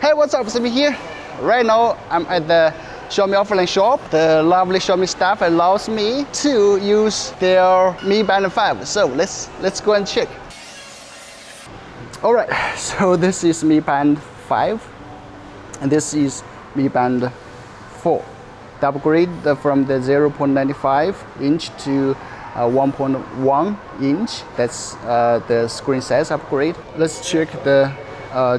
Hey, what's up? Simi here. Right now, I'm at the Xiaomi offline shop. The lovely Xiaomi staff allows me to use their Mi Band 5. So let's go and check. All right, so this is Mi Band 5, and this is Mi Band 4. The upgrade from the 0.95 inch to 1.1 inch. That's the screen size upgrade. Let's check the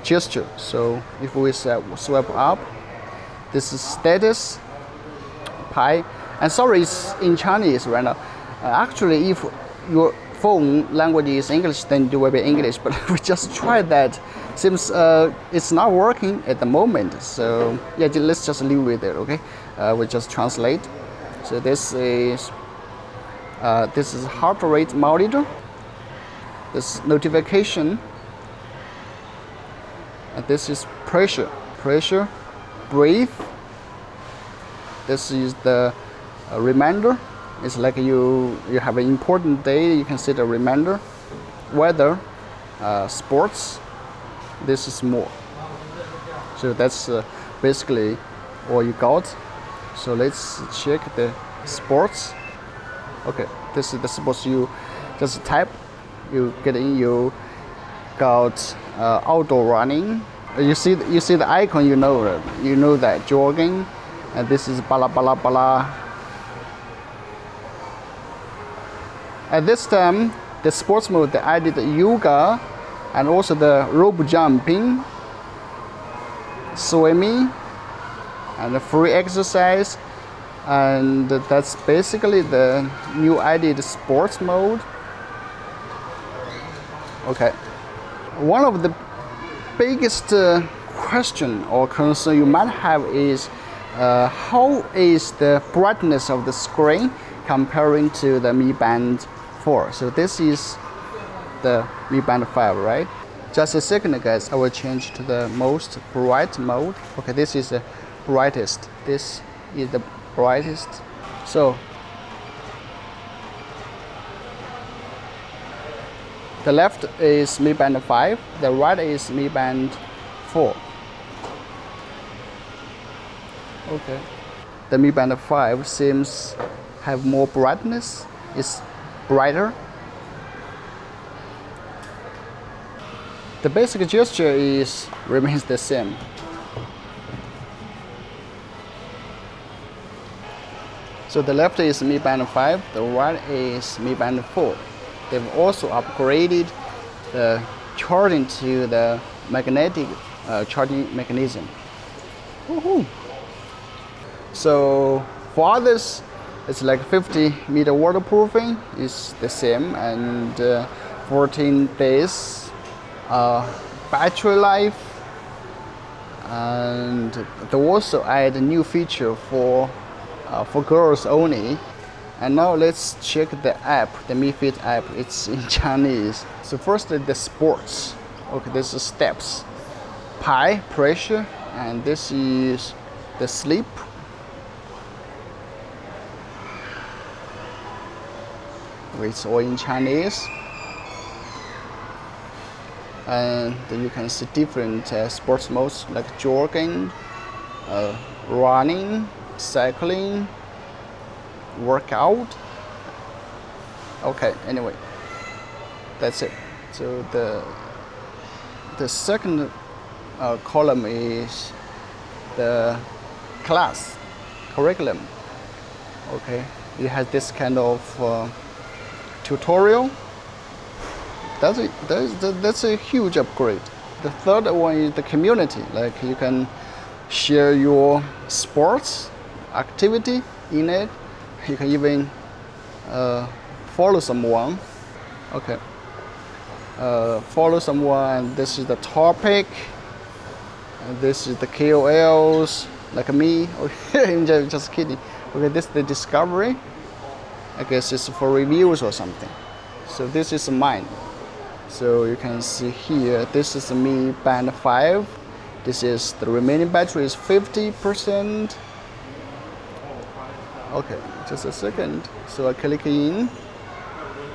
gesture. So if we swipe up, this is status, pi, and sorry, it's in Chinese right now. Actually, if your phone language is English, then it will be English. But we just tried that. Seems it's not working at the moment. So yeah, let's just leave with it. Okay, we just translate. So this is heart rate monitor. This notification. And this is pressure, breathe. This is the reminder. It's like you have an important day, you can set a reminder. Weather, sports. This is more. So that's basically all you got. So let's check the sports. Okay, this is the sports. You just type, you get in, you got outdoor running. You see the icon, you know that jogging, and this is bala bala bala. At this time, the sports mode, they added yoga and also the rope jumping, swimming, and the free exercise, and that's basically the new added sports mode. Okay. One of the biggest question or concern you might have is how is the brightness of the screen comparing to the Mi Band 4? So this is the Mi Band 5, right? Just a second, guys. I will change to the most bright mode. Okay, this is the brightest. This is the brightest. So the left is Mi Band 5, the right is Mi Band 4. Okay. The Mi Band 5 seems have more brightness, it's brighter. The basic gesture remains the same. So the left is Mi Band 5, the right is Mi Band 4. They've also upgraded the charging to the magnetic charging mechanism. Woohoo! So for others, it's like 50-meter waterproofing is the same, and 14 days battery life. And they also add a new feature for girls only. And now let's check the app, the Mi Fit app. It's in Chinese. So first the sports. Okay, this is steps. Pi, pressure, and this is the sleep. It's all in Chinese. And then you can see different sports modes like jogging, running, cycling, workout. Okay, anyway, that's it. So the second column is the class curriculum. Okay, it has this kind of tutorial. That's a huge upgrade. The third one is the community. Like you can share your sports activity in it. You can even follow someone. Okay. Follow someone. This is the topic. And this is the KOLs, like me. Okay, just kidding. Okay, this is the discovery. I guess it's for reviews or something. So this is mine. So you can see here, this is the Mi Band 5. This is the remaining battery is 50%. Okay, just a second. So I click in.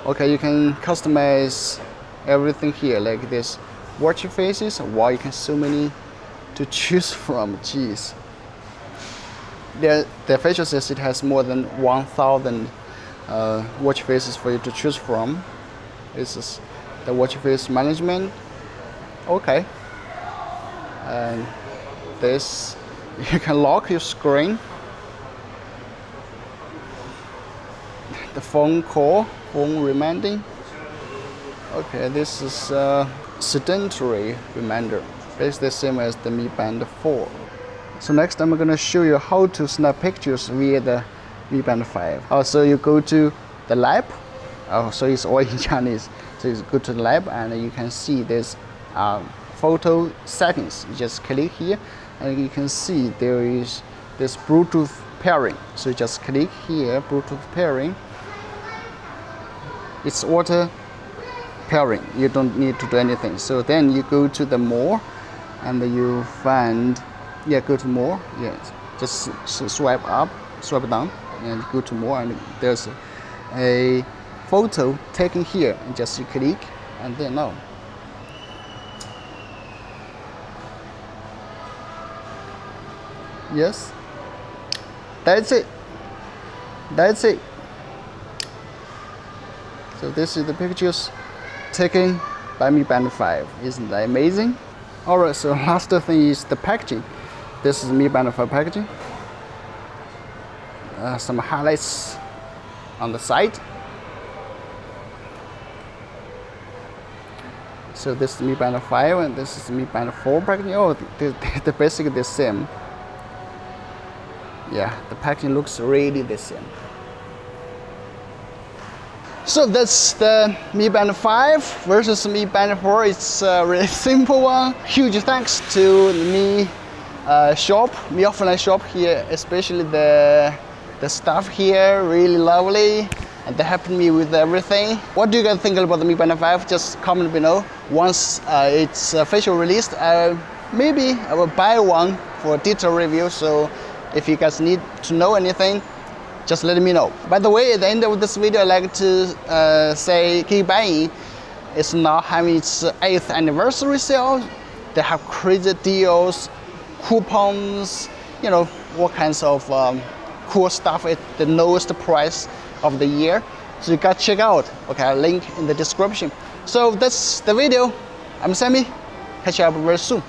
Okay, you can customize everything here like this. Watch faces. Wow, you can so many to choose from. Jeez. The official says it has more than 1,000 watch faces for you to choose from. This is the watch face management. Okay. And this, you can lock your screen. The phone call, phone reminding. Okay, this is sedentary reminder. It's the same as the Mi Band 4. So next I'm going to show you how to snap pictures via the Mi Band 5. So you go to the lab. So it's all in Chinese. So you go to the lab and you can see this photo settings. You just click here and you can see there is this Bluetooth pairing. So you just click here, Bluetooth pairing. It's auto pairing. You don't need to do anything. So then you go to the more and you find, go to more. Yes, just swipe up, swipe down, and go to more. And there's a photo taken here. And just you click, and then no. Yes, that's it. That's it. So this is the pictures taken by Mi Band 5. Isn't that amazing? Alright, so last thing is the packaging. This is Mi Band 5 packaging. Some highlights on the side. So this is Mi Band 5 and this is Mi Band 4 packaging. Oh, they're basically the same. Yeah, the packaging looks really the same. So that's the Mi Band 5 versus Mi Band 4. It's a really simple one. Huge thanks to the Mi offline shop here, especially the staff here, really lovely, and they helped me with everything. What do you guys think about the Mi Band 5? Just comment below. Once it's officially released, maybe I will buy one for a detailed review. So if you guys need to know anything, just let me know. By the way, at the end of this video, I'd like to say Geekbuying is now having its 8th anniversary sale. They have crazy deals, coupons, you know, all kinds of cool stuff at the lowest price of the year. So you gotta check out. Okay, I'll link in the description. So that's the video. I'm Sammy. Catch you up very soon.